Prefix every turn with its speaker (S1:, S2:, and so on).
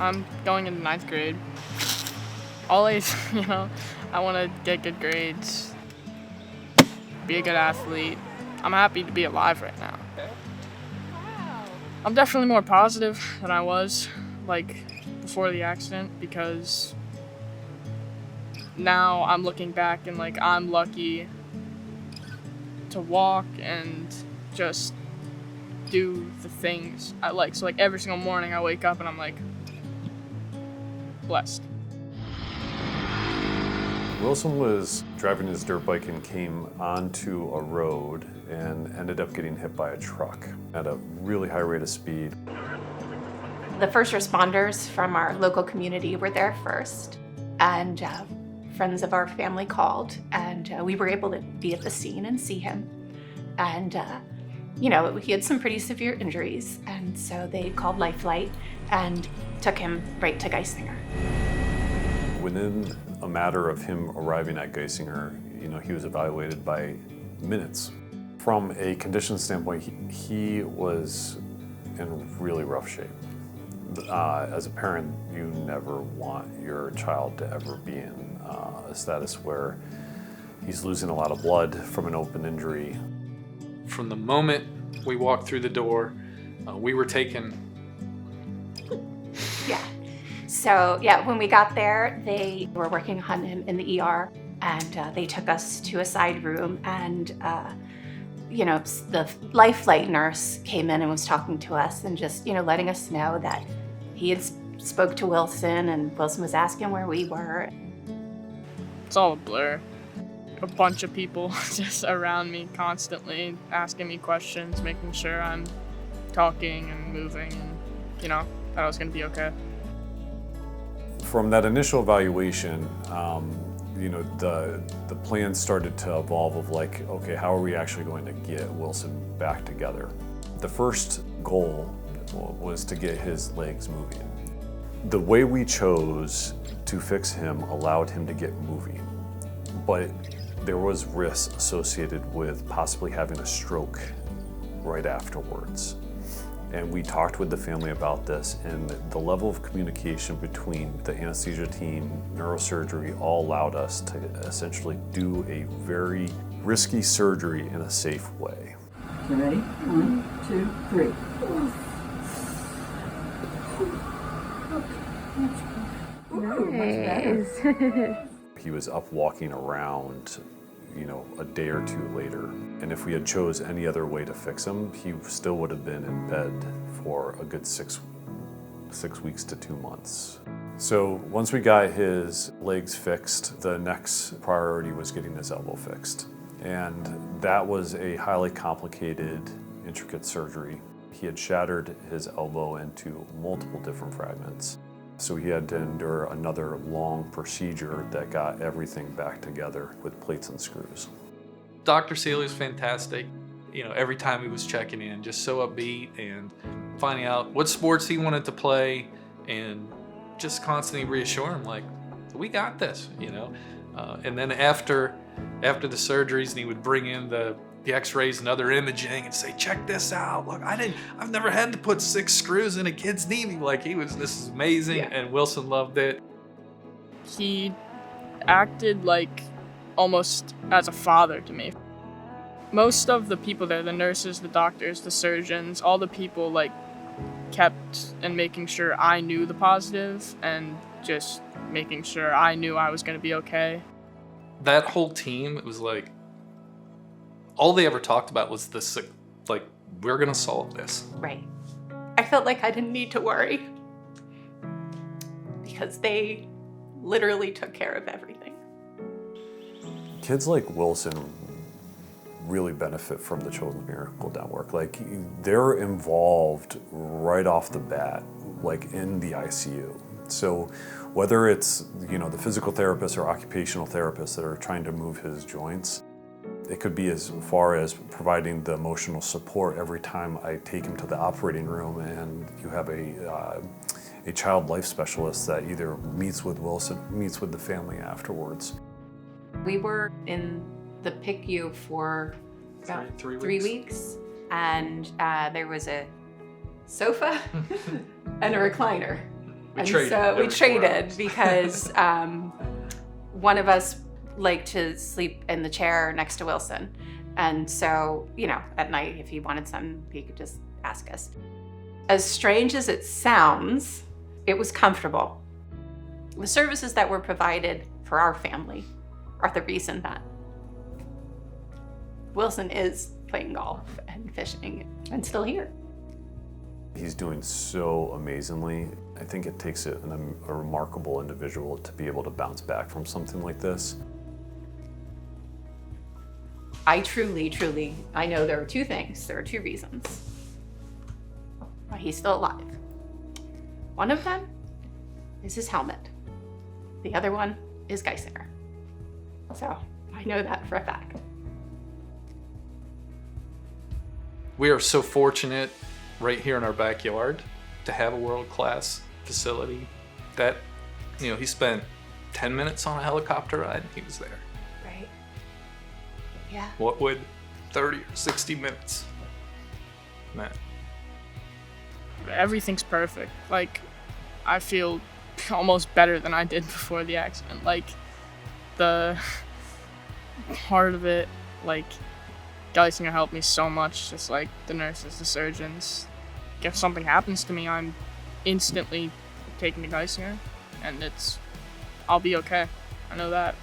S1: I'm going into 9th grade. Always, I want to get good grades, be a good athlete. I'm happy to be alive right now. I'm definitely more positive than I was, before the accident, because now I'm looking back and, I'm lucky to walk and just do the things I like. So, every single morning I wake up and I'm, blessed.
S2: Wilson was driving his dirt bike and came onto a road and ended up getting hit by a truck at a really high rate of speed.
S3: The first responders from our local community were there first, and friends of our family called, and we were able to be at the scene and see him. And, he had some pretty severe injuries, and so they called Life Flight and took him right to Geisinger.
S2: Within a matter of him arriving at Geisinger, he was evaluated by minutes. From a condition standpoint, he was in really rough shape. As a parent, you never want your child to ever be in a status where he's losing a lot of blood from an open injury.
S4: From the moment we walked through the door, we were taken.
S3: Yeah. So, when we got there, they were working on him in the ER, and they took us to a side room, and, the Life Flight nurse came in and was talking to us and just, letting us know that he had spoke to Wilson, and Wilson was asking where we were.
S1: It's all a blur. A bunch of people just around me constantly asking me questions, making sure I'm talking and moving, and, that I was going to be okay.
S2: From that initial evaluation, the plan started to evolve of okay, how are we actually going to get Wilson back together? The first goal was to get his legs moving. The way we chose to fix him allowed him to get moving, but there was risk associated with possibly having a stroke right afterwards. And we talked with the family about this, and the level of communication between the anesthesia team, neurosurgery, all allowed us to essentially do a very risky surgery in a safe way.
S5: You ready? 1, 2, 3.
S3: Nice.
S2: He was up walking around, a day or two later. And if we had chose any other way to fix him, he still would have been in bed for a good 6 weeks to 2 months. So once we got his legs fixed, the next priority was getting his elbow fixed. And that was a highly complicated, intricate surgery. He had shattered his elbow into multiple different fragments. So he had to endure another long procedure that got everything back together with plates and screws.
S4: Dr. Seeley was fantastic. Every time he was checking in, just so upbeat and finding out what sports he wanted to play, and just constantly reassure him, we got this, And then after the surgeries, and he would bring in the x-rays and other imaging and say, check this out. Look, I've never had to put 6 screws in a kid's knee. This is amazing.
S3: Yeah.
S4: And Wilson loved it.
S1: He acted almost as a father to me. Most of the people there, the nurses, the doctors, the surgeons, all the people kept and making sure I knew the positive and just making sure I knew I was going to be okay.
S4: That whole team, it was all they ever talked about was this, we're going to solve this.
S3: Right. I felt like I didn't need to worry because they literally took care of everything.
S2: Kids like Wilson really benefit from the Children's Miracle Network. They're involved right off the bat, in the ICU. So whether it's, the physical therapists or occupational therapists that are trying to move his joints, it could be as far as providing the emotional support every time I take him to the operating room, and you have a child life specialist that either meets with Wilson, meets with the family afterwards.
S3: We were in the PICU for about 3 weeks, and there was a sofa and a recliner. So we traded because one of us liked to sleep in the chair next to Wilson. And so, at night, if he wanted something, he could just ask us. As strange as it sounds, it was comfortable. The services that were provided for our family are the reason that Wilson is playing golf and fishing and still here.
S2: He's doing so amazingly. I think it takes a remarkable individual to be able to bounce back from something like this.
S3: I truly, I know there are two things. There are two reasons why he's still alive. One of them is his helmet. The other one is Geisinger. So I know that for a fact.
S4: We are so fortunate right here in our backyard to have a world-class facility that, he spent 10 minutes on a helicopter ride and he was there.
S3: Right. Yeah.
S4: What would 30 or 60 minutes meant?
S1: Everything's perfect. Like, I feel almost better than I did before the accident. Like, the part of it, like, Geisinger helped me so much, just like the nurses, the surgeons. If something happens to me, I'm instantly taken to Geisinger, and I'll be okay. I know that.